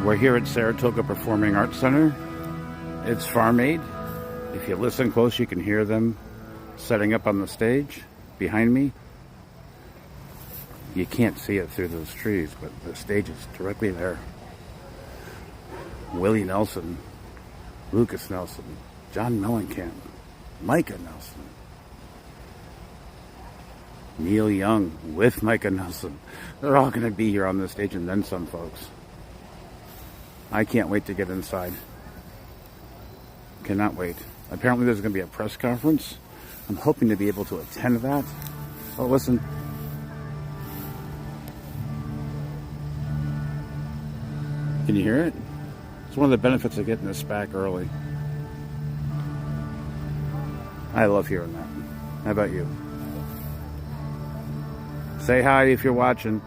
We're here at Saratoga Performing Arts Center. It's Farm Aid. If you listen close, you can hear them setting up on the stage behind me. You can't see it through those trees, but the stage is directly there. Willie Nelson, Lucas Nelson, John Mellencamp, Micah Nelson, Neil Young with Micah Nelson. They're all going to be here on the stage, and then some, folks. I can't wait to get inside. Cannot wait. Apparently there's going to be a press conference. I'm hoping to be able to attend that. Oh, listen. Can you hear it? It's one of the benefits of getting this back early. I love hearing that. How about you? Say hi if you're watching.